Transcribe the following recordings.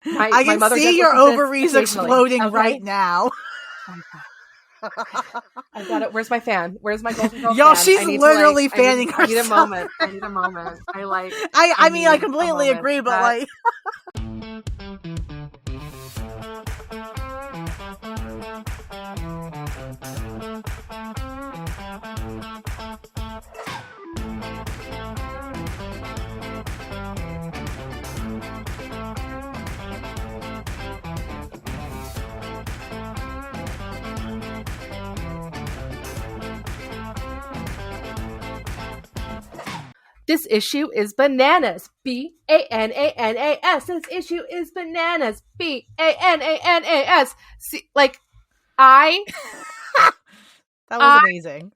I can see your ovaries exploding right now. Oh my God. I've got it. Where's my fan? Where's my Golden Girl Yo, fan? she's literally fanning herself. I need a moment. I need a moment. I completely agree, but like... This issue is bananas. BANANAS. This issue is bananas. BANANAS. See, like, that was amazing.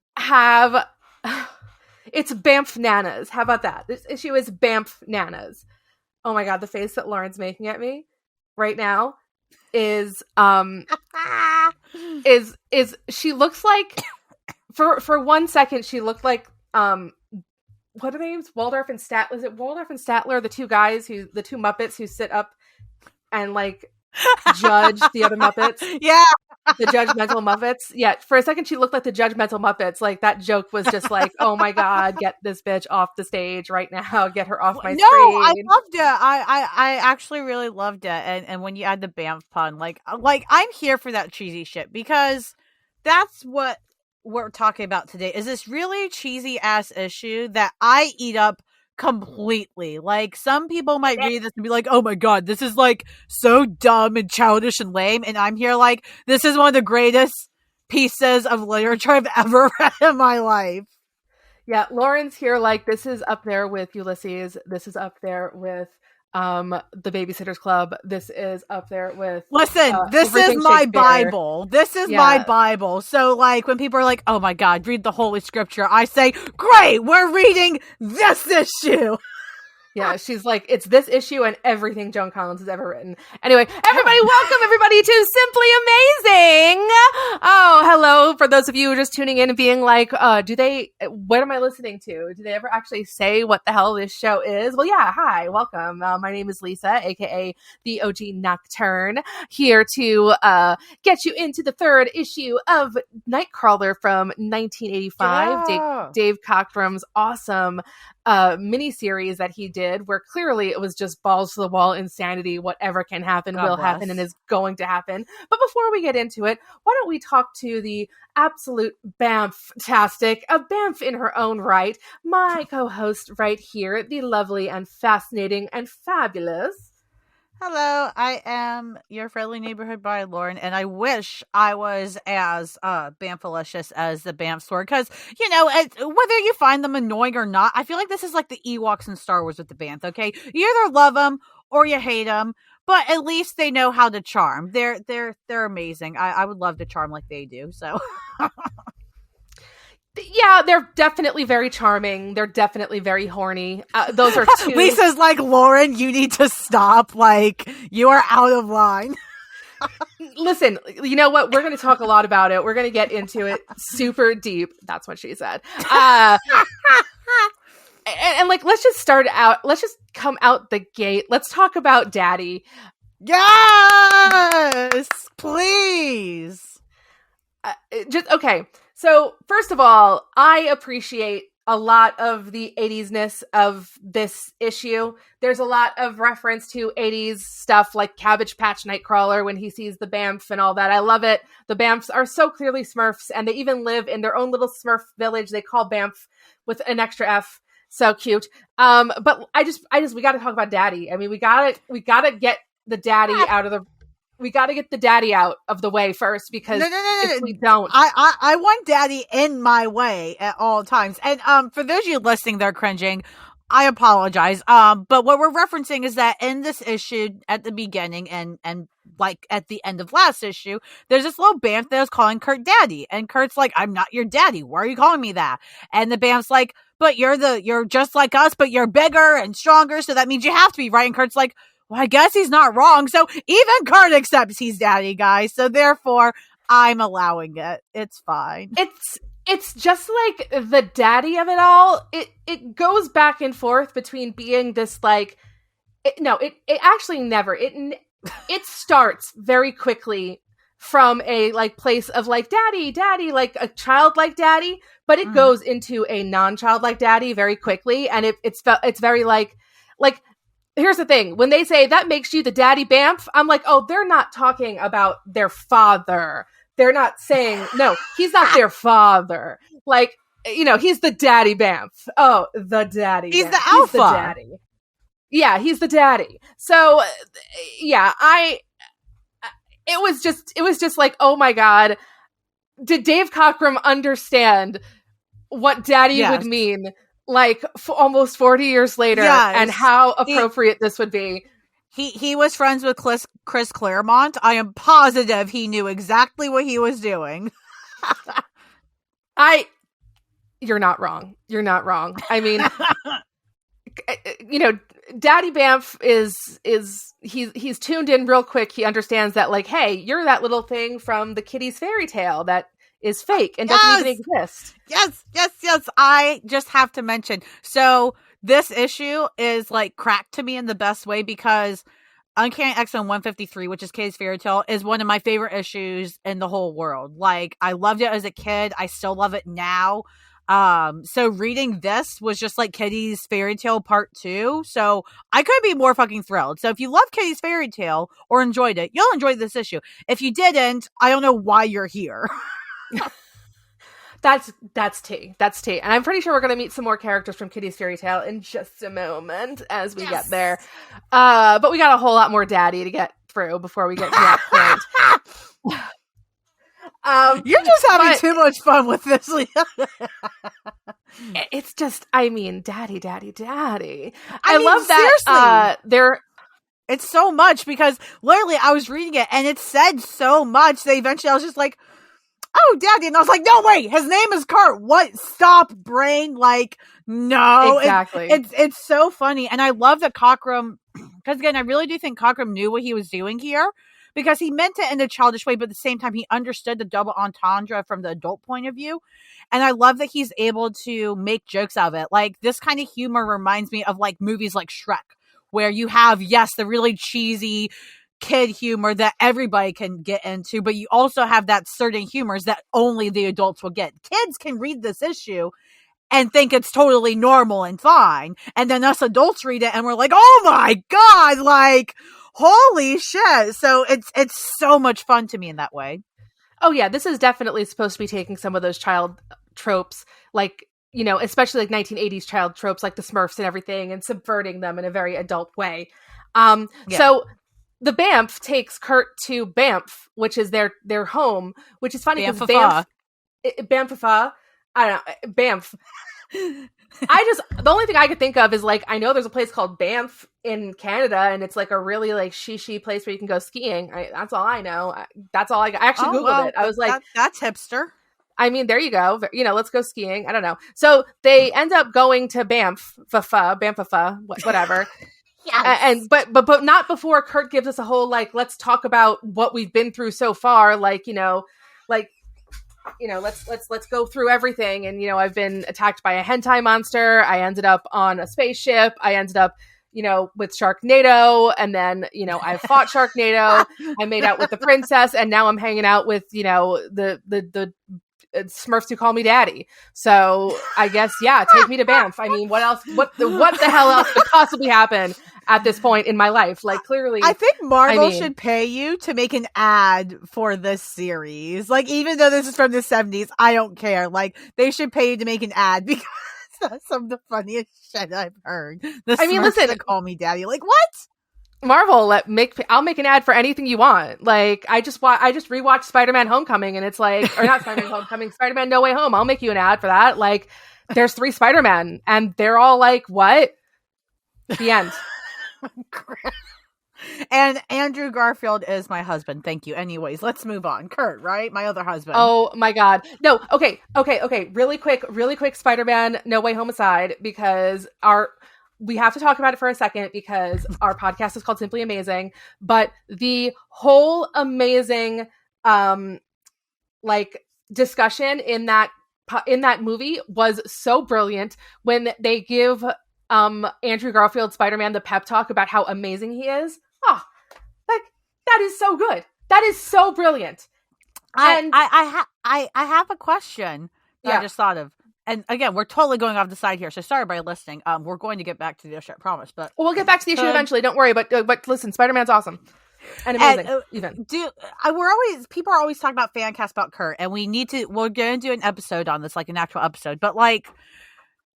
It's BAMF nanas. How about that? This issue is BAMF nanas. Oh my God, the face that Lauren's making at me right now is she looks like for 1 second she looked like what are their names? Waldorf and Statler. Is it Waldorf and Statler, the two Muppets who sit up and like judge the other Muppets? Yeah. The judgmental Muppets. Yeah. For a second, she looked like the judgmental Muppets. Like that joke was just like, oh my God, get this bitch off the stage right now. Get her off my screen. No, I loved it. I actually really loved it. And when you add the BAMF pun, like I'm here for that cheesy shit because that's what we're talking about today is this really cheesy ass issue that I eat up completely. Like some people might read this and be like, oh my God, this is like so dumb and childish and lame. And I'm here like, this is one of the greatest pieces of literature I've ever read in my life. Yeah, Lauren's here like, this is up there with Ulysses. This is up there with the Babysitter's Club. This is up there with listen, this is my Bible. This is my Bible. So like when people are like, oh my God, read the Holy Scripture, I say, great, we're reading this issue. Yeah, she's like, it's this issue and everything Joan Collins has ever written. Anyway, everybody, welcome everybody to Simply Amazing. Oh, hello. For those of you who are just tuning in and being like, what am I listening to? Do they ever actually say what the hell this show is? Well, yeah, hi, welcome. My name is Lisa, aka the OG Nocturne, here to get you into the third issue of Nightcrawler from 1985. Yeah. Dave Cockram's awesome miniseries that he did, where clearly it was just balls to the wall insanity. Whatever can happen will happen and is going to happen. But before we get into it, why don't we talk to the absolute BAMF-tastic, a BAMF in her own right, my co-host right here, the lovely and fascinating and fabulous. Hello, I am your friendly neighborhood by Lauren, and I wish I was as Bamfalicious as the Bamfs were, because, you know, whether you find them annoying or not, I feel like this is like the Ewoks in Star Wars with the Bamf, okay? You either love them or you hate them, but at least they know how to charm. They're amazing. I would love to charm like they do, so... Yeah, they're definitely very charming. They're definitely very horny. Those are two. Lisa's like, Lauren, you need to stop. Like, you are out of line. Listen, you know what? We're going to talk a lot about it. We're going to get into it super deep. That's what she said. And like, let's just start out. Let's just come out the gate. Let's talk about Daddy. Yes, please. Okay. So first of all, I appreciate a lot of the 80s-ness of this issue. There's a lot of reference to 80s stuff like Cabbage Patch Nightcrawler when he sees the BAMF and all that. I love it. The BAMFs are so clearly Smurfs, and they even live in their own little Smurf village they call BAMF with an extra F. So cute. But we got to talk about Daddy. I mean, we got to get the daddy out of the... We got to get the daddy out of the way first, because if we don't... I want Daddy in my way at all times. And for those of you listening, they're cringing. I apologize. But what we're referencing is that in this issue at the beginning and like at the end of last issue, there's this little BAMF that is calling Kurt Daddy. And Kurt's like, I'm not your daddy. Why are you calling me that? And the BAMF's like, but you're just like us, but you're bigger and stronger. So that means you have to be, right? And Kurt's like, well, I guess he's not wrong. So even Kurt accepts he's daddy, guys. So therefore, I'm allowing it. It's fine. It's just like the daddy of it all. It goes back and forth between being this like, it actually never. it starts very quickly from a like place of like daddy, like a childlike daddy, but it goes into a non-childlike daddy very quickly, and it's very like here's the thing, when they say that makes you the daddy BAMF, I'm like, oh, they're not talking about their father. They're not saying, no, he's not their father. Like, you know, he's the daddy BAMF. Oh, the daddy. He's BAMF. the alpha. He's the daddy. Yeah, he's the daddy. So, yeah, it was just like, oh my God, did Dave Cockrum understand what daddy would mean like almost 40 years later, and how appropriate this would be? He was friends with Chris Claremont. I am positive he knew exactly what he was doing. You're not wrong. You're not wrong. I mean, you know, Daddy BAMF he's tuned in real quick. He understands that, like, hey, you're that little thing from the Kitty's fairy tale that is fake and doesn't even exist. Yes. I just have to mention. So this issue is like cracked to me in the best way, because Uncanny X-Men 153, which is Kitty's fairy tale, is one of my favorite issues in the whole world. Like, I loved it as a kid. I still love it now. So reading this was just like Kitty's fairy tale part 2. So I couldn't be more fucking thrilled. So if you love Kitty's fairy tale or enjoyed it, you'll enjoy this issue. If you didn't, I don't know why you're here. That's tea. That's tea. And I'm pretty sure we're going to meet some more characters from Kitty's fairy tale in just a moment as we get there. But we got a whole lot more daddy to get through before we get to that point. You're just having too much fun with this, Leah. It's just, I mean, daddy. I mean, love that. It's so much, because literally I was reading it and it said so much that eventually I was just like, oh, daddy. And I was like, no, wait, his name is Kurt. What? Stop, brain. Like, no. Exactly. It's so funny. And I love that Cockrum, because again, I really do think Cockrum knew what he was doing here, because he meant it in a childish way, but at the same time, he understood the double entendre from the adult point of view. And I love that he's able to make jokes of it. Like, this kind of humor reminds me of like movies like Shrek, where you have, yes, the really cheesy kid humor that everybody can get into, but you also have that certain humors that only the adults will get. Kids can read this issue and think it's totally normal and fine, and then us adults read it and we're like, oh my God, like, holy shit. So it's so much fun to me in that way. Oh yeah, this is definitely supposed to be taking some of those child tropes, like, you know, especially like 1980s child tropes like the Smurfs and everything, and subverting them in a very adult way. So the BAMF takes Kurt to BAMF, which is their home, which is funny because BAMF, I don't know, BAMF. The only thing I could think of is, like, I know there's a place called Banff in Canada, and it's like a really like she place where you can go skiing. That's all I know. That's all I actually Googled it. I was like, that's hipster. I mean, there you go. You know, let's go skiing. I don't know. So they end up going to Banff, whatever. Yes. But not before Kurt gives us a whole, like, let's talk about what we've been through so far. Like, let's go through everything. And, you know, I've been attacked by a hentai monster. I ended up on a spaceship. I ended up, you know, with Sharknado. And then, you know, I fought Sharknado. I made out with the princess. And now I'm hanging out with, you know, the Smurfs who call me daddy. So I guess, yeah, take me to Banff. I mean, what else? What the hell else could possibly happen at this point in my life? Like, clearly, I think Marvel should pay you to make an ad for this series. Like, even though this is from the 70s, I don't care. Like, they should pay you to make an ad, because that's some of the funniest shit I've heard. Listen, call me daddy. Like, what? Marvel, I'll make an ad for anything you want. Like, I just rewatched Spider-Man Homecoming, and it's like, or not Spider-Man Homecoming, Spider-Man No Way Home. I'll make you an ad for that. Like, there's 3 Spider-Man, and they're all like, what? The end. And Andrew Garfield is my husband. Thank you. Anyways, let's move on. Kurt, right? My other husband. Oh my God. No. Okay. Really quick. Spider-Man No Way Home aside, because we have to talk about it for a second, because our podcast is called Simply Amazing, but the whole amazing, like, discussion in that movie was so brilliant when they give Andrew Garfield Spider-Man the pep talk about how amazing he is. Oh, like, is so good. That is so brilliant. And I have a question that I just thought of. And again, we're totally going off the side here, so sorry by listening. We're going to get back to the issue, I promise. But we'll get back to the issue eventually. Don't worry. But listen, Spider-Man's awesome and amazing. People are always talking about fan cast about Kurt, and we're going to do an episode on this, like an actual episode. But like,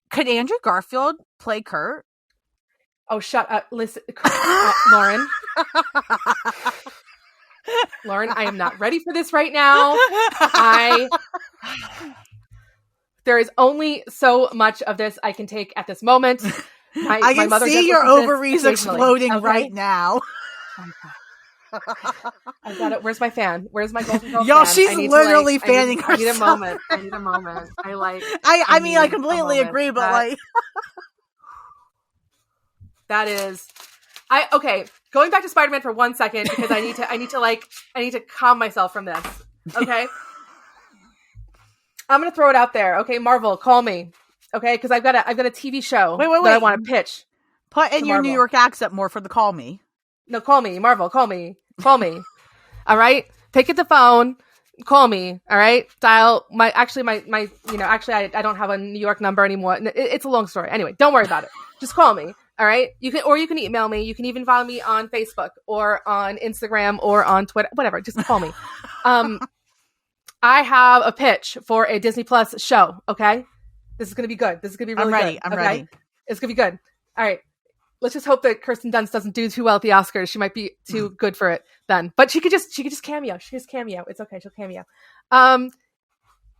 could Andrew Garfield play Kurt? Oh, shut up! Listen, Lauren. Lauren, I am not ready for this right now. There is only so much of this I can take at this moment. I can see your ovaries exploding right now. I've got it. Where's my fan? Where's my Golden Girl Y'all, fan? she's literally fanning herself. I need a moment. I completely agree, but like... That is... Okay, going back to Spider-Man for 1 second, because I need to calm myself from this. Okay? I'm gonna throw it out there. Okay, Marvel, call me. Okay, because I've got a TV show that I want to pitch. Put in your New York accent more for the call me. No, call me, Marvel. Call me. All right, pick up the phone. Call me. All right, dial my. I don't have a New York number anymore. It's a long story. Anyway, don't worry about it. Just call me. All right, you can email me. You can even follow me on Facebook or on Instagram or on Twitter. Whatever. Just call me. I have a pitch for a Disney Plus show. Okay, this is gonna be good. This is gonna be really good. I'm ready. It's gonna be good. All right. Let's just hope that Kirsten Dunst doesn't do too well at the Oscars. She might be too good for it then. But she could just cameo. She just cameo. It's okay. She'll cameo.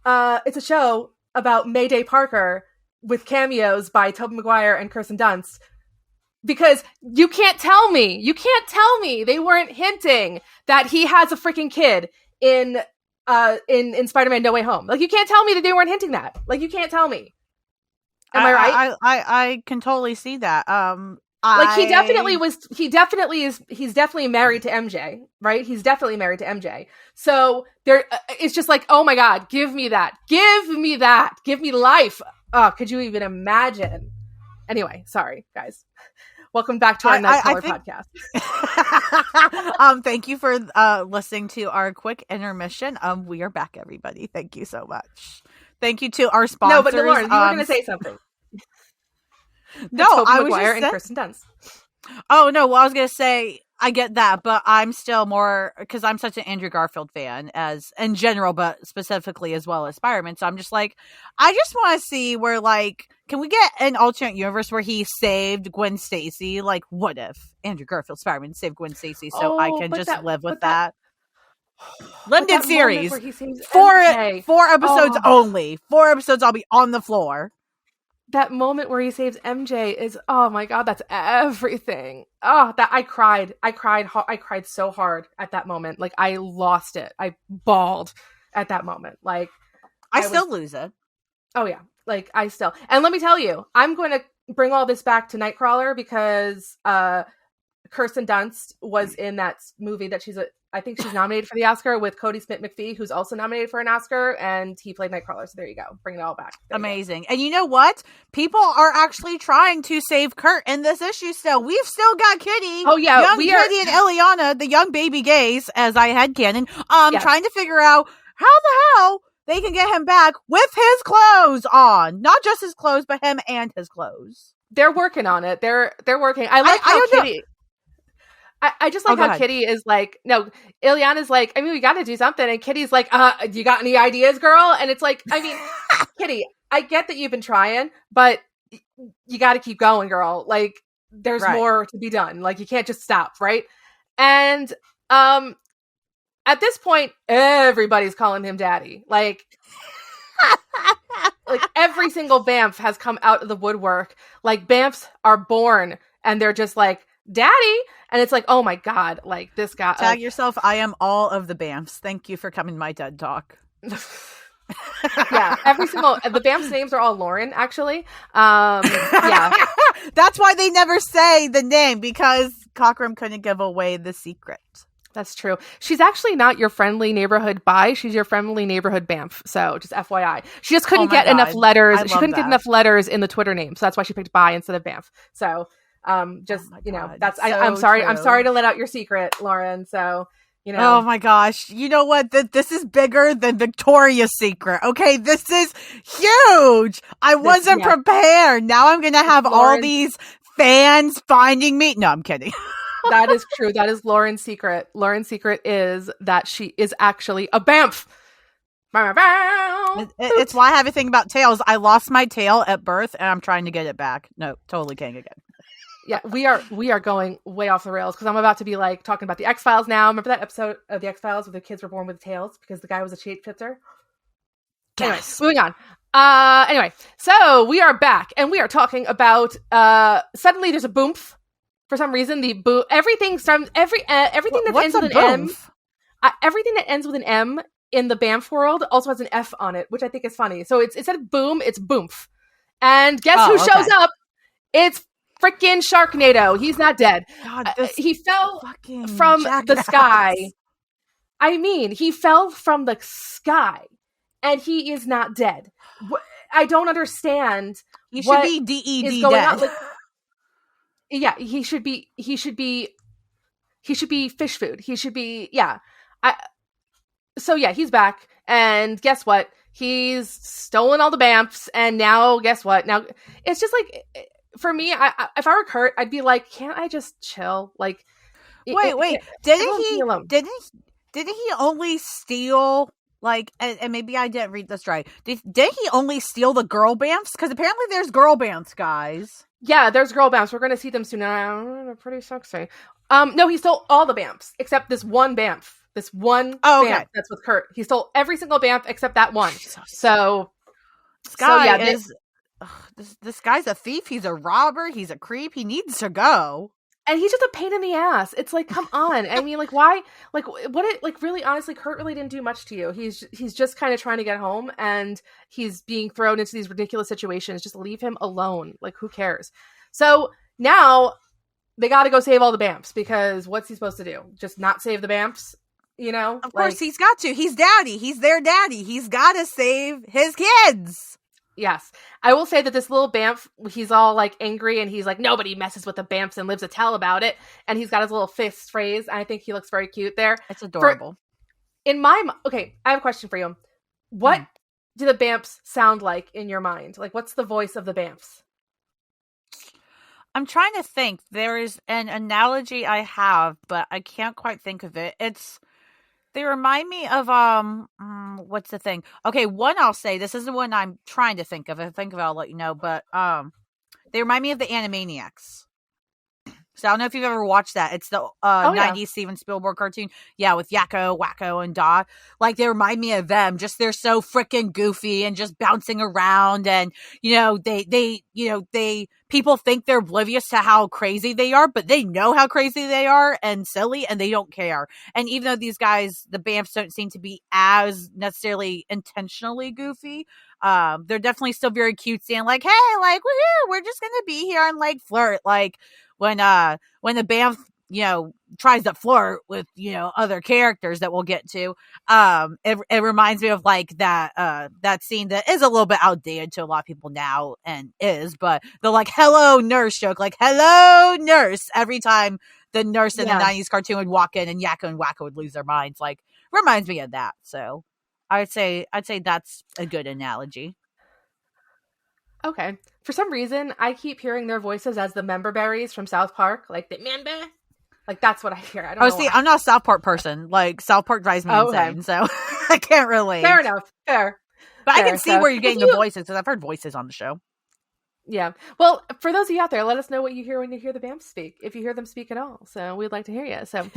It's a show about Mayday Parker with cameos by Tobey Maguire and Kirsten Dunst. Because you can't tell me they weren't hinting that he has a freaking kid in Spider-Man No Way Home. Like, you can't tell me that they weren't hinting that. Like, you can't tell me. Am I right? I can totally see that. He's definitely married to MJ, right? He's definitely married to MJ. So there, it's just like, oh my God, give me that. Give me life. Oh, could you even imagine? Anyway, sorry guys. Welcome back to our Nightcrawler podcast. Thank you for listening to our quick intermission. We are back, everybody. Thank you so much. Thank you to our sponsors. No, but Lauren, you were going to say something. No, I was just and Kirsten Dunst. Oh no, well I was going to say I get that, but I'm still more because I'm such an Andrew Garfield fan as in general, but specifically as well as Spider-Man. So I'm just like, I just want to see where like, can we get an alternate universe where he saved Gwen Stacy? Like, what if Andrew Garfield Spider-Man saved Gwen Stacy so I can just live with that? Limited series. 4 episodes only. 4 episodes. I'll be on the floor. That moment where he saves MJ is, oh my God, that's everything. Oh, that I cried so hard at that moment. Like, I lost it. I bawled at that moment. Like, I still lose it. Oh yeah. Like, and let me tell you, I'm going to bring all this back to Nightcrawler because Kirsten Dunst was in that movie that I think she's nominated for the Oscar with Cody Smith-McPhee, who's also nominated for an Oscar, and he played Nightcrawler. So there you go. Bring it all back. Amazing. And you know what? People are actually trying to save Kurt in this issue still. We've still got Kitty. Oh, yeah. Kitty and Ileana, the young baby gays, as I had canon, trying to figure out how the hell they can get him back with his clothes on. Not just his clothes, but him and his clothes. They're working on it. They're working. I like how Kitty... I just like how Kitty is like, no, Ileana's like, I mean, we got to do something. And Kitty's like, do you got any ideas, girl? And it's like, I mean, Kitty, I get that you've been trying, but you got to keep going, girl. Like, there's more to be done. Like, you can't just stop, right? And at this point, everybody's calling him daddy. Like every single BAMF has come out of the woodwork. Like, BAMFs are born and they're just like, daddy. And it's like, oh my God, like this guy. Tag yourself. I am all of the BAMFs. Thank you for coming to my TED Talk. Yeah, the BAMFs names are all Lauren, actually. Yeah. That's why they never say the name, because Cockrum couldn't give away the secret. That's true. She's actually not your friendly neighborhood bi. She's your friendly neighborhood BAMF. So just FYI. She just couldn't get enough letters. She couldn't get enough letters in the Twitter name. So that's why she picked bi instead of BAMF. So that's I'm sorry. True. I'm sorry to let out your secret, Lauren. So You Oh know, my gosh. You know what? This is bigger than Victoria's Secret. Okay, this is huge. I wasn't yeah, prepared. Now I'm going to have all Lauren. these fans finding me. No, I'm kidding. That is true. That is Lauren's secret. Lauren's secret is that she is actually a BAMF. It's why I have a thing about tails. I lost my tail at birth and I'm trying to get it back. No, totally can't get it. Yeah, we are going way off the rails because I'm about to be like talking about the X-Files now. Remember that episode of the X-Files where the kids were born with tails because the guy was a shapeshifter? Anyway, moving on. Anyway, so we are back and we are talking about suddenly there's a boomf. For some reason, everything that ends with an M, everything that ends with an M in the BAMF world also has an F on it, which I think is funny. So it's instead of boom, it's boomf. And guess who shows up? It's freaking Sharknado. He's not dead. God, he fell from the sky. I mean, he fell from the sky, and he is not dead. I don't understand. He should be DED dead. Like, yeah, he should be fish food. He should be, yeah. So yeah, he's back, and guess what? He's stolen all the BAMFs, and now guess what? Now it's just like, for me, if I were Kurt, I'd be like, can't I just chill? Like, wait, didn't he only steal, like, and maybe I didn't read this right. Did he only steal the girl BAMFs? Because apparently there's girl BAMFs, guys. Yeah, there's girl BAMFs. We're going to see them soon. They're pretty sexy. No, he stole all the BAMFs except this one BAMF. This one BAMF that's with Kurt. He stole every single BAMF except that one. So this guy this guy's a thief. He's a robber. He's a creep. He needs to go. And he's just a pain in the ass. It's like, come on. I mean, like, why? Like, really, honestly, Kurt really didn't do much to you. He's just kind of trying to get home, and he's being thrown into these ridiculous situations. Just leave him alone. Like, who cares? So now they got to go save all the BAMFs, because what's he supposed to do? Just not save the BAMFs? You know? Of course, he's got to. He's daddy. He's their daddy. He's got to save his kids. Yes. I will say that this little BAMF, he's all like angry, and he's like, nobody messes with the BAMFs and lives to tell about it. And he's got his little fist phrase. And I think he looks very cute there. It's adorable. Okay, I have a question for you. What do the BAMFs sound like in your mind? Like, what's the voice of the BAMFs? I'm trying to think. There is an analogy I have, but I can't quite think of it. They remind me of, what's the thing? Okay, one I'll say, this isn't one I'm trying to think of. If I think of it, I'll let you know. But they remind me of the Animaniacs. So I don't know if you've ever watched that. It's the 90s Steven Spielberg cartoon. Yeah, with Yakko, Wacko, and Dot. Like, they remind me of them. Just they're so freaking goofy and just bouncing around. And, people think they're oblivious to how crazy they are, but they know how crazy they are and silly, and they don't care. And even though these guys, the BAMFs, don't seem to be as necessarily intentionally goofy, they're definitely still very cutesy and like, hey, like, we're just gonna be here and like flirt. Like when the BAMF, tries to flirt with, other characters that we'll get to. It reminds me of like that scene that is a little bit outdated to a lot of people now, but the like hello nurse joke, like hello nurse, every time the nurse in the 90s cartoon would walk in and Yakko and Wacko would lose their minds, like reminds me of that. So I'd say that's a good analogy. Okay. For some reason, I keep hearing their voices as the member berries from South Park, like the member. Like, that's what I hear. I don't know. See, I'm not a South Park person. Like, South Park drives me insane, so I can't relate. Fair enough. Fair. But I can see where you're getting the voices, because I've heard voices on the show. Yeah. Well, for those of you out there, let us know what you hear when you hear the BAMFs speak, if you hear them speak at all. So we'd like to hear you. So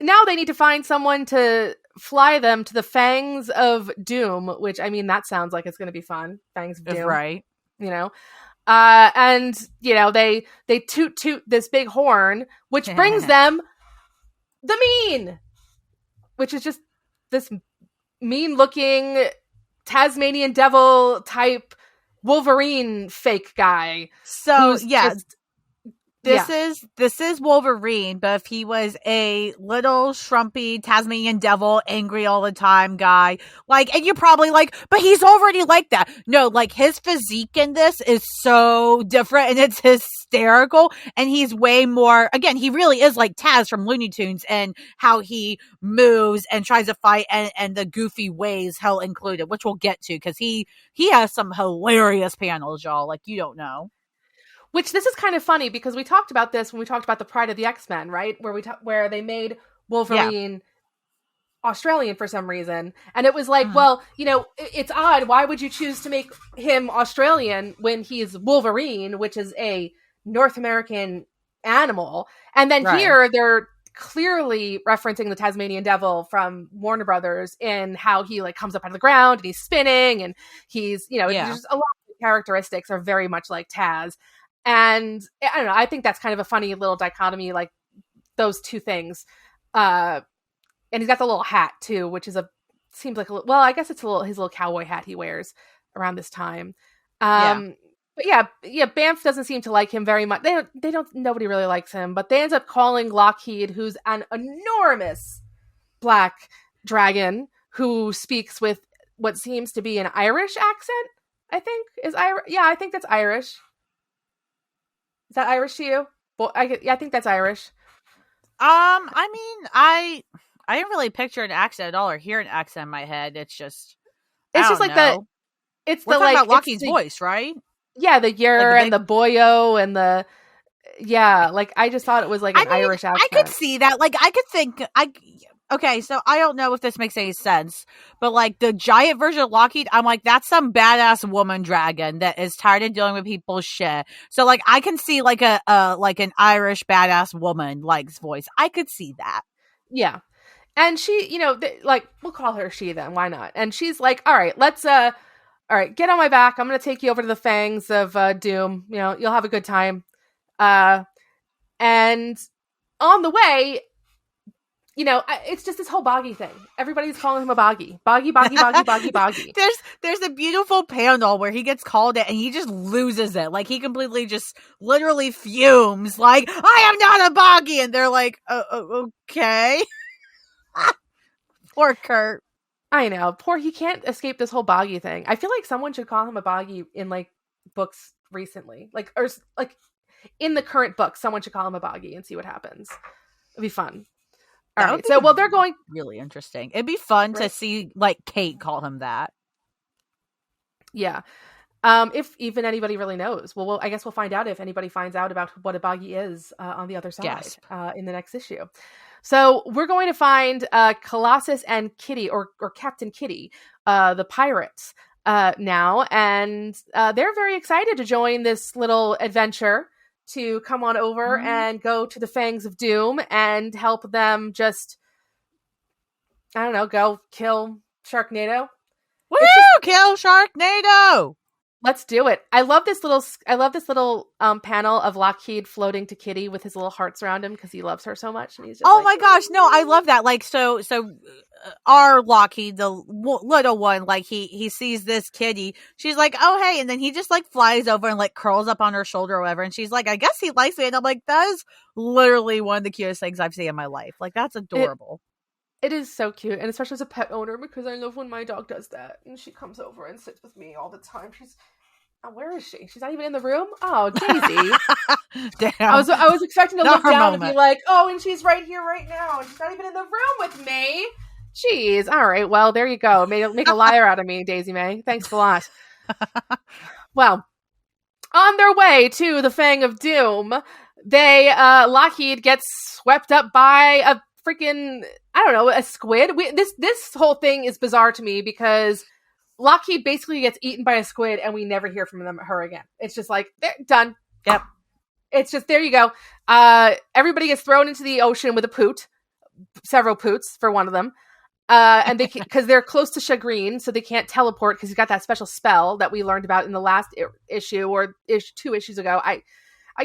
now they need to find someone to fly them to the Fangs of Doom, which, I mean, that sounds like it's going to be fun. Fangs of Doom. Right. And they toot this big horn, which brings them the Mean, which is just this mean looking Tasmanian devil type Wolverine fake guy. So Yeah. this is Wolverine, but if he was a little shrumpy Tasmanian devil, angry all the time guy, like, and you're probably like, but he's already like that. No, like his physique in this is so different and it's hysterical, and he's way more, again, he really is like Taz from Looney Tunes and how he moves and tries to fight, and the goofy ways hell included, which we'll get to because he has some hilarious panels, y'all, like you don't know. Which this is kind of funny because we talked about this when we talked about the Pride of the X-Men, right? Where they made Wolverine Australian for some reason. And it was like, well, it's odd. Why would you choose to make him Australian when he's Wolverine, which is a North American animal? And then here they're clearly referencing the Tasmanian Devil from Warner Brothers in how he like comes up out of the ground and he's spinning and he's, just a lot of characteristics are very much like Taz. And I don't know, I think that's kind of a funny little dichotomy, like those two things. And he's got the little hat too, which is seems like I guess it's his little cowboy hat he wears around this time. But BAMF doesn't seem to like him very much. Nobody really likes him, but they end up calling Lockheed, who's an enormous black dragon who speaks with what seems to be an Irish accent. I think is Irish. Yeah, I think that's Irish. Is that Irish to you? Well, I think that's Irish. I mean, I didn't really picture an accent at all or hear an accent in my head. It's just like the it's we're the talking like about Lockheed's voice, right? Yeah, the yer and the boyo and the like I just thought it was like an Irish accent. I could see that. Like I could think okay, so I don't know if this makes any sense, but like the giant version of Lockheed, I'm like, that's some badass woman dragon that is tired of dealing with people's shit. So like I can see like like an Irish badass woman like's voice. I could see that. Yeah. And she, like we'll call her she then, why not? And she's like, all right, let's all right, get on my back. I'm going to take you over to the fangs of Doom. You'll have a good time. And on the way, it's just this whole boggy thing. Everybody's calling him a boggy. Boggy. There's a beautiful panel where he gets called it and he just loses it. Like he completely just literally fumes. Like, I am not a boggy. And they're like, okay. Poor Kurt. I know. He can't escape this whole boggy thing. I feel like someone should call him a boggy in like books recently. Or in the current book, someone should call him a boggy and see what happens. It'd be fun. All right. So, they're going really interesting. It'd be fun to see like Kate call him that. Yeah. If even anybody really knows. Well, I guess we'll find out if anybody finds out about what a boggy is on the other side in the next issue. So we're going to find Colossus and Kitty or Captain Kitty, the pirates now. And they're very excited to join this little adventure to come on over and go to the Fangs of Doom and help them just, I don't know, go kill Sharknado. Woo! Kill Sharknado! Let's do it. I love this little panel of Lockheed floating to Kitty with his little hearts around him because he loves her so much. And he's just my gosh, no, I love that. Like, so our Lockheed, the little one, like he sees this kitty. She's like, oh hey, and then he just like flies over and like curls up on her shoulder or whatever. And she's like, I guess he likes me. And I'm like, that is literally one of the cutest things I've seen in my life. Like that's adorable. It is so cute, and especially as a pet owner, because I love when my dog does that, and she comes over and sits with me all the time. Where is she? She's not even in the room? Oh, Daisy. Damn. I was expecting to look down and be like, oh, and she's right here right now, and she's not even in the room with me. Jeez. All right, well, there you go. Make a liar out of me, Daisy May. Thanks a lot. Well, on their way to the Fang of Doom, Lockheed gets swept up by a freaking, I don't know, a squid. This whole thing is bizarre to me because Lockheed basically gets eaten by a squid and we never hear from her again. It's just like, they're done. Yep. It's just, there you go. Everybody gets thrown into the ocean with a poot. Several poots for one of them. And because they're close to Chagrin, so they can't teleport because he's got that special spell that we learned about in the last issue or 2 issues ago. I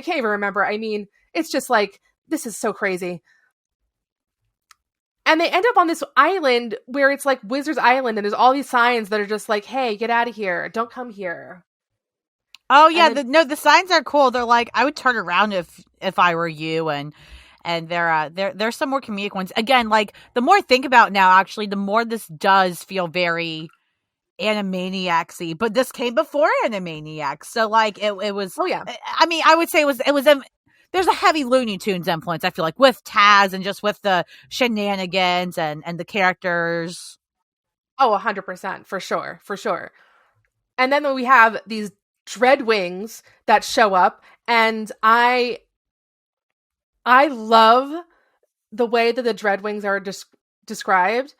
can't even remember. I mean, it's just like, this is so crazy. And they end up on this island where it's like Wizard's Island, and there's all these signs that are just like, hey, get out of here. Don't come here. Oh yeah, And then, the signs are cool. They're like, I would turn around if I were you, and there's some more comedic ones. Again, like the more I think about it now, actually, the more this does feel very Animaniacs-y. But this came before Animaniacs, so like it was. oh yeah, I mean, I would say it was. There's a heavy Looney Tunes influence. I feel like with Taz and just with the shenanigans and the characters. oh 100% for sure, for sure. And then we have these Dreadwings that show up, and I love the way that the Dreadwings are described,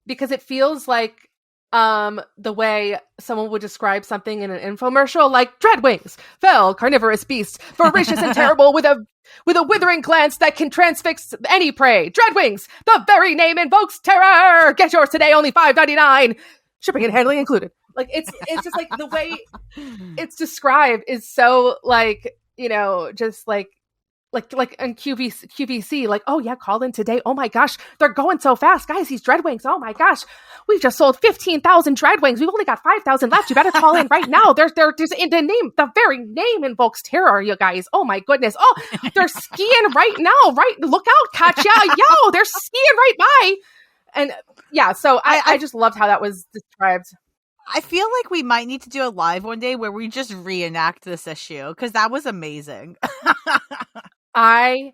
because it feels like the way someone would describe something in an infomercial, like Dreadwings, fell carnivorous beasts, voracious and terrible, with a withering glance that can transfix any prey. Dreadwings, the very name invokes terror. Get yours today, only $5.99, shipping and handling included. Like it's just like the way it's described is so like, you know, just like on QVC, like, oh yeah, call in today. Oh my gosh, they're going so fast, guys. These Dreadwings. Oh my gosh, we've just sold 15,000 Dreadwings. We've only got 5,000 left. You better call in right now. They're just in the name. The very name invokes terror, you guys. Oh my goodness. Oh, they're skiing right now. Right, look out, Katya. Yo, they're skiing right by. And yeah, so I just loved how that was described. I feel like we might need to do a live one day where we just reenact this issue, because that was amazing. I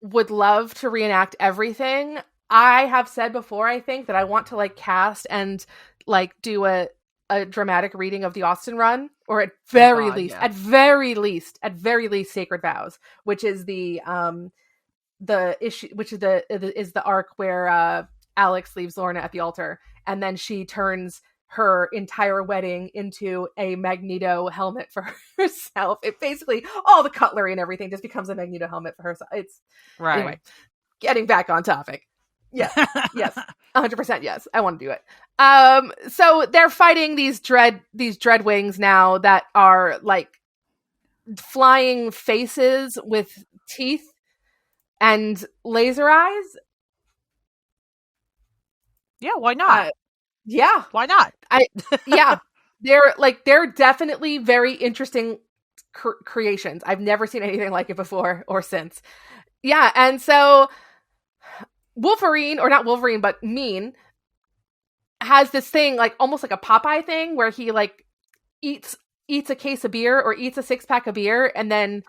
would love to reenact everything. I have said before, I think, that I want to like cast and like do a dramatic reading of the Austen run, or at very least, Sacred Vows, which is the issue, which is the arc where Alex leaves Lorna at the altar, and then she turns her entire wedding into a Magneto helmet for herself. It basically, all the cutlery and everything just becomes a Magneto helmet for herself. It's right. Anyway, getting back on topic. Yes, yes, 100% yes. I want to do it. So they're fighting these Dreadwings now that are like flying faces with teeth and laser eyes. Yeah, why not? Yeah, why not? Yeah, they're definitely very interesting creations. I've never seen anything like it before or since. Yeah, and so Wolverine, or not Wolverine, but Mean, has this thing, like almost like a Popeye thing, where he like eats a case of beer or eats a 6-pack of beer and then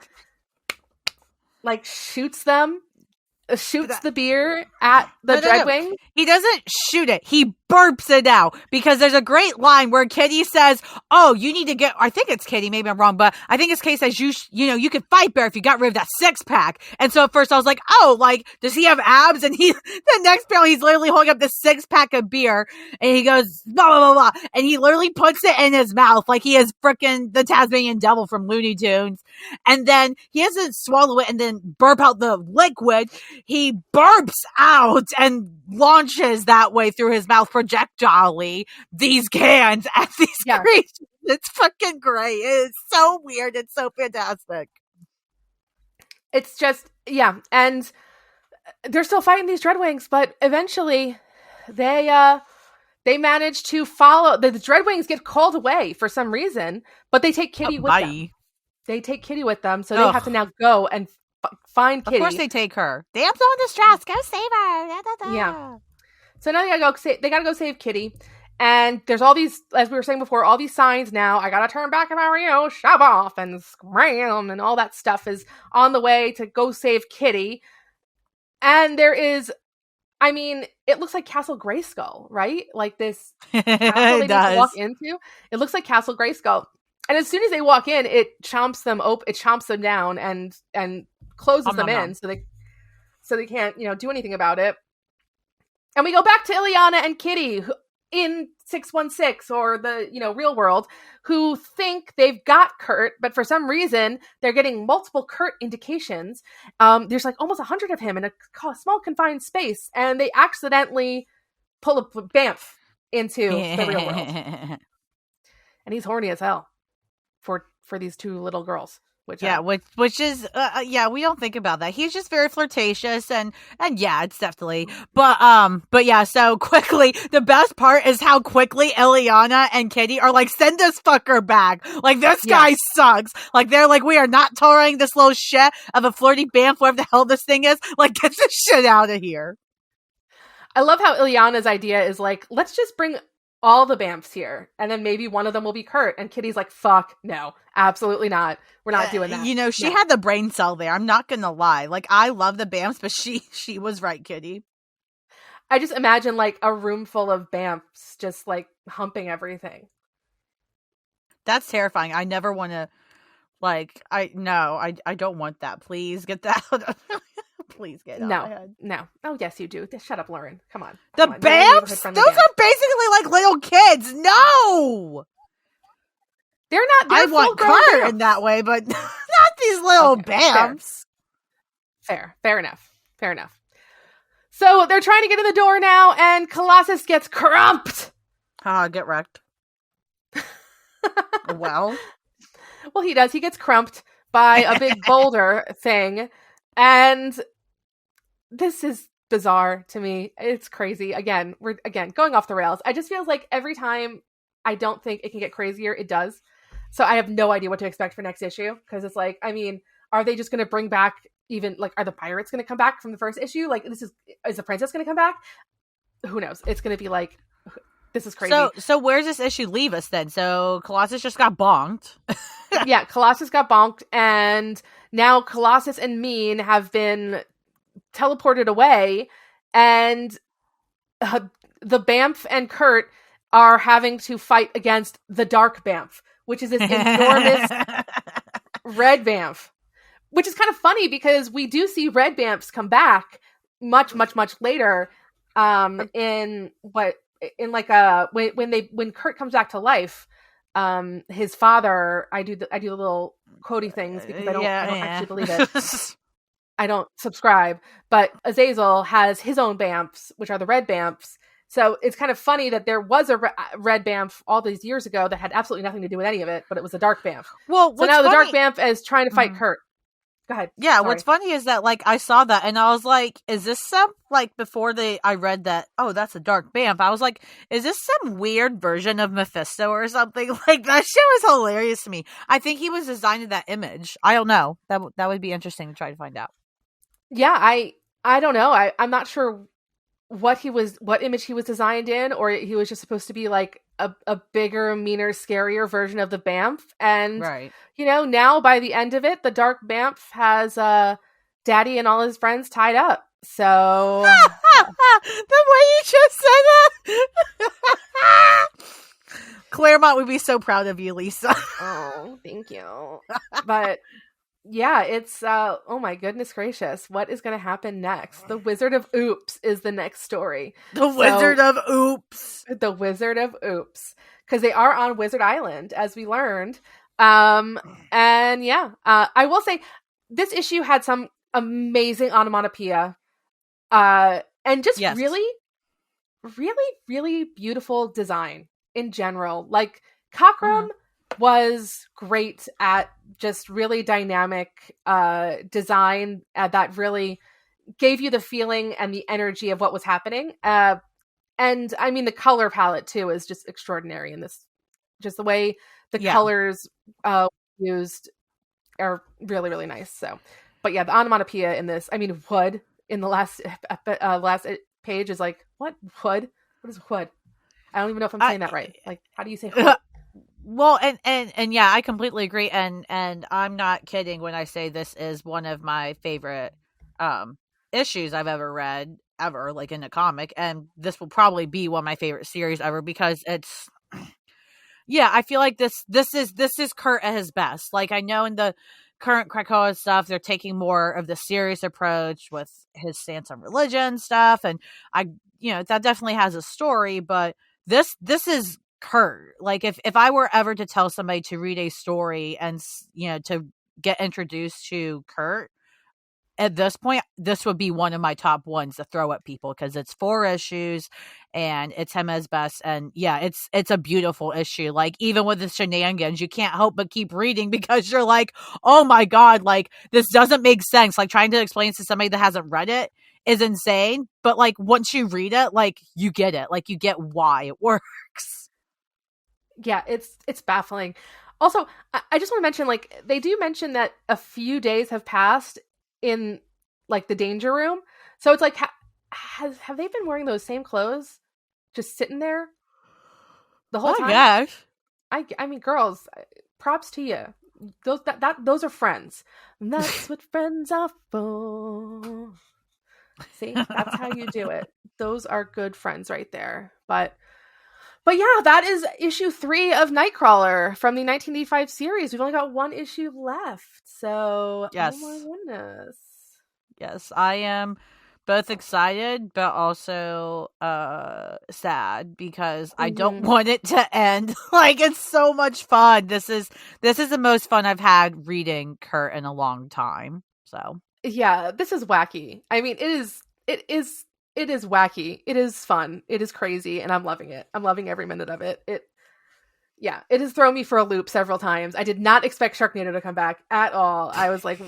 like shoots the beer at the Dreadwing. No. He doesn't shoot it. He burps it out, because there's a great line where Kitty says, oh, you need to get, I think it's Kitty, maybe I'm wrong, but I think it's Kitty says, you could fight bear if you got rid of that 6-pack. And so at first I was like, oh, like, does he have abs? And the next panel, he's literally holding up this 6-pack of beer, and he goes, blah, blah, blah, blah. And he literally puts it in his mouth like he is freaking the Tasmanian devil from Looney Tunes. And then he doesn't swallow it and then burp out the liquid. He burps out and launches that way through his mouth projectile these cans at these creatures. It's fucking great. It's so weird. It's so fantastic. It's just, yeah. And they're still fighting these Dreadwings, but eventually they manage to follow. The Dreadwings get called away for some reason, but they take Kitty with them. They take Kitty with them, so they have to now go and find Kitty. Of course they take her. Damsel in distress, go save her. Da, da, da. Yeah. So now they gotta go save Kitty. And there's all these, as we were saying before, all these signs now. I gotta turn back if I were you, shove off and scram, and all that stuff is on the way to go save Kitty. And there is, I mean, it looks like Castle Grayskull, right? Like this castle they need to walk into. It looks like Castle Grayskull. And as soon as they walk in, it chomps them down and closes them in, so they can't, do anything about it. And we go back to Ileana and Kitty in 616, or the, real world, who think they've got Kurt, but for some reason they're getting multiple Kurt indications. There's like almost 100 of him in a small confined space, and they accidentally pull a BAMF into the real world. And he's horny as hell for these two little girls, which is we don't think about that. He's just very flirtatious and yeah, it's definitely. But yeah, so quickly, the best part is how quickly Ileana and Kitty are like, send this fucker back. Like, this guy sucks. Like, they're like, we are not tolerating this little shit of a flirty BAMF, whatever the hell this thing is. Like, get this shit out of here. I love how Ileana's idea is like, let's just bring all the BAMFs here, and then maybe one of them will be Kurt. And Kitty's like, fuck, no, absolutely not. We're not doing that. You know, she had the brain cell there. I'm not gonna lie. Like, I love the BAMFs, but she was right, Kitty. I just imagine like a room full of BAMFs just like humping everything. That's terrifying. I never want to, like, I don't want that. Please get that out. Please get out of my head. No. Oh, yes, you do. Shut up, Lauren. Come on. The BAMFs? Those are basically like little kids. No! They're not. They're I want Kurt in that way, but not these little BAMFs. Fair enough. So they're trying to get in the door now, and Colossus gets crumped. Get wrecked. Well, he does. He gets crumped by a big boulder thing, and this is bizarre to me. It's crazy. We're going off the rails. I just feel like every time I don't think it can get crazier, it does. So I have no idea what to expect for next issue, because it's like, I mean, are they just going to bring back even, like, are the pirates going to come back from the first issue? Like, is the princess going to come back? Who knows? It's going to be like, this is crazy. So where's this issue leave us then? So Colossus just got bonked. Yeah, Colossus got bonked, and now Colossus and Mean have been teleported away, and the BAMF and Kurt are having to fight against the Dark BAMF, which is this enormous red BAMF, which is kind of funny because we do see red BAMFs come back much later when Kurt comes back to life. His father, I do the little quotey things because I don't actually believe it. I don't subscribe, but Azazel has his own BAMFs, which are the red BAMFs. So it's kind of funny that there was a red BAMF all these years ago that had absolutely nothing to do with any of it, but it was a dark BAMF. Well, so now the dark BAMF is trying to fight Kurt. Go ahead. Yeah, Sorry. What's funny is that, like, I saw that and I was like, is this some, like, before I read that, oh, that's a dark BAMF, I was like, is this some weird version of Mephisto or something? Like, that shit was hilarious to me. I think he was designing that image. I don't know. That would be interesting to try to find out. Yeah, I don't know. I'm not sure what image he was designed in, or he was just supposed to be like a bigger, meaner, scarier version of the BAMF. And right. You know, now by the end of it, the dark BAMF has Daddy and all his friends tied up. So the way you just said that. Claremont would be so proud of you, Lisa. Oh, thank you. But yeah, it's oh my goodness gracious, what is going to happen next? The Wizard of Oops is the next story. Wizard of Oops. The Wizard of Oops, because they are on Wizard Island, as we learned. And yeah, I will say this issue had some amazing onomatopoeia, and just really, really, really beautiful design in general. Like, Cockrum was great at just really dynamic design that really gave you the feeling and the energy of what was happening. And I mean, the color palette too is just extraordinary in this. Just the way the colors used are really, really nice. So, but yeah, the onomatopoeia in this, I mean, wood in the last page is like, what? Wood? What is wood? I don't even know if I'm saying that right. Like, how do you say wood? Well, and yeah, I completely agree, and I'm not kidding when I say this is one of my favorite issues I've ever read, like in a comic, and this will probably be one of my favorite series ever, because it's I feel like this is Kurt at his best. Like, I know in the current Krakoa stuff, they're taking more of the serious approach with his stance on religion stuff, and that definitely has a story, but this is Kurt. Like, if I were ever to tell somebody to read a story and to get introduced to Kurt, at this point, this would be one of my top ones to throw at people because it's 4 issues and it's him as best. And yeah, it's a beautiful issue. Like, even with the shenanigans, you can't help but keep reading because you're like, oh my God, like, this doesn't make sense. Like, trying to explain to somebody that hasn't read it is insane. But like, once you read it, like, you get it. Like, you get why it works. Yeah, it's baffling. Also, I just want to mention, like, they do mention that a few days have passed in, like, the danger room. So it's like, have they been wearing those same clothes, just sitting there the whole time? Gosh. I mean, girls, props to you. Those are friends. And that's what friends are for. See, that's how you do it. Those are good friends right there. But yeah, that is issue 3 of Nightcrawler from the 1985 series. We've only got 1 issue left. So, Yes. oh my goodness. Yes, I am both excited but also sad because I don't want it to end. Like, it's so much fun. This is the most fun I've had reading Kurt in a long time. So, yeah, this is wacky. I mean, it is wacky. It is fun. It is crazy, and I'm loving it. I'm loving every minute of it. It has thrown me for a loop several times. I did not expect Sharknado to come back at all. I was like,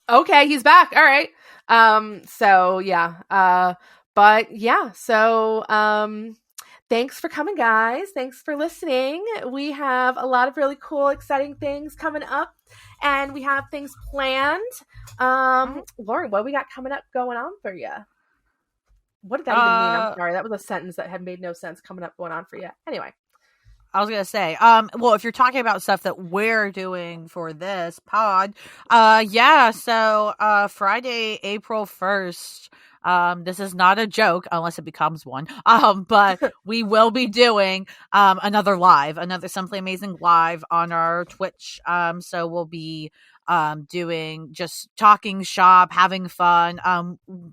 okay, he's back. All right. So yeah. But yeah, so thanks for coming, guys. Thanks for listening. We have a lot of really cool, exciting things coming up, and we have things planned. Lauren, what we got coming up going on for you? What did that even mean? I'm sorry. That was a sentence that had made no sense. Coming up going on for you. Anyway. I was going to say, well, if you're talking about stuff that we're doing for this pod, yeah, so, Friday, April 1st, this is not a joke unless it becomes one, but we will be doing, another Simply Amazing live on our Twitch. So we'll be, doing just talking shop, having fun.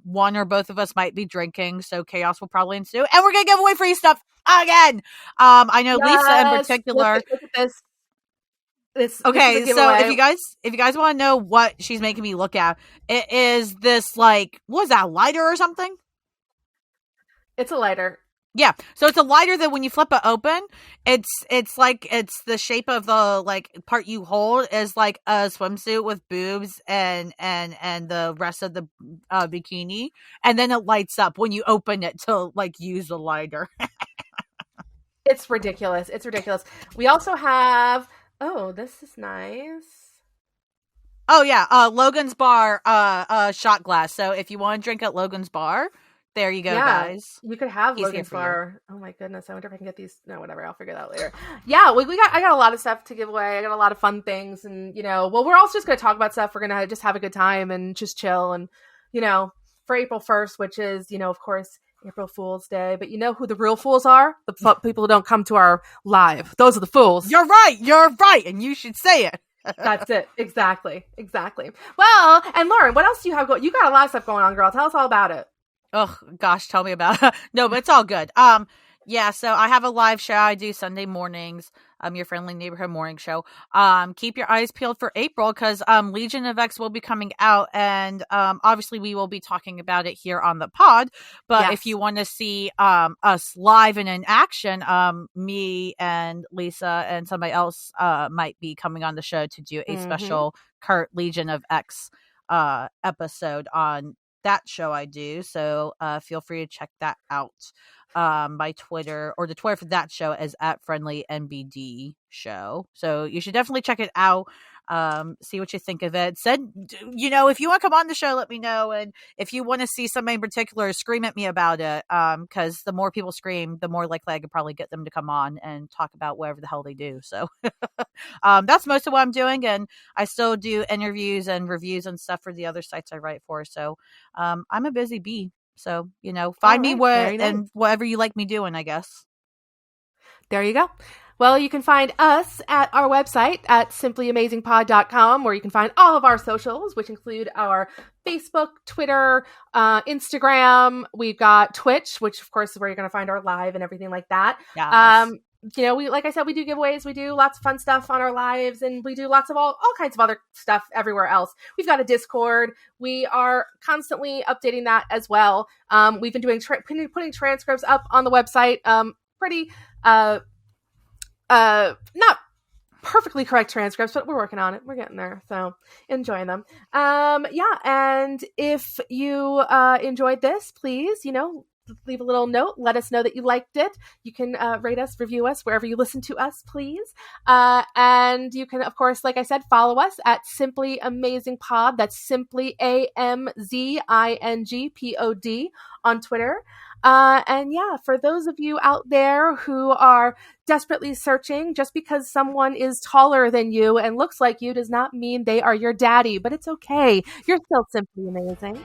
One or both of us might be drinking, so chaos will probably ensue, and we're going to give away free stuff again. I know Lisa in particular. Look at this. Okay, so if you guys want to know what she's making me look at, it is this, like, what is that, lighter or something? It's a lighter. Yeah, so it's a lighter that when you flip it open, it's like, it's the shape of the, like, part you hold is like a swimsuit with boobs and the rest of the bikini, and then it lights up when you open it to, like, use the lighter. It's ridiculous. It's ridiculous. We also have, oh, this is nice. Oh yeah, Logan's Bar shot glass. So if you want to drink at Logan's Bar, there you go, guys. You could have Logan's Bar. Oh my goodness, I wonder if I can get these. No, whatever, I'll figure that out later. Yeah, I got a lot of stuff to give away. I got a lot of fun things, and well, we're also just going to talk about stuff. We're going to just have a good time and just chill, and for April 1st, which is of course April Fool's Day, but you know who the real fools are? The people who don't come to our live. Those are the fools. You're right, and you should say it. That's it. Exactly. Well, and Lauren, what else do you have going? You got a lot of stuff going on, girl. Tell us all about it. Oh gosh, tell me about it. No, but it's all good. Yeah, so I have a live show I do Sunday mornings. Your friendly neighborhood morning show. Keep your eyes peeled for April because Legion of X will be coming out, and obviously we will be talking about it here on the pod. But if you want to see us live and in action, me and Lisa and somebody else might be coming on the show to do a special Kurt Legion of X episode on that show I do. So feel free to check that out. My Twitter, or the Twitter for that show, is @friendlynbd show. So you should definitely check it out. See what you think of it. If you want to come on the show, let me know. And if you want to see somebody in particular, scream at me about it. Because the more people scream, the more likely I could probably get them to come on and talk about whatever the hell they do. So that's most of what I'm doing. And I still do interviews and reviews and stuff for the other sites I write for. So I'm a busy bee. So, find me and whatever you like me doing, I guess. There you go. Well, you can find us at our website at simplyamazingpod.com, where you can find all of our socials, which include our Facebook, Twitter, Instagram. We've got Twitch, which of course is where you're going to find our live and everything like that. Yes. like I said, we do giveaways, we do lots of fun stuff on our lives, and we do lots of all kinds of other stuff everywhere else. We've got a Discord. We are constantly updating that as well. We've been doing putting transcripts up on the website. Pretty not perfectly correct transcripts, but we're working on it. We're getting there, so enjoying them. And if you enjoyed this, please, leave a little note. Let us know that you liked it. You can rate us, review us wherever you listen to us, please. And you can, of course, like I said, follow us at Simply Amazing Pod. That's Simply AMZINGPOD on Twitter. For those of you out there who are desperately searching, just because someone is taller than you and looks like you does not mean they are your daddy, but it's okay. You're still simply amazing.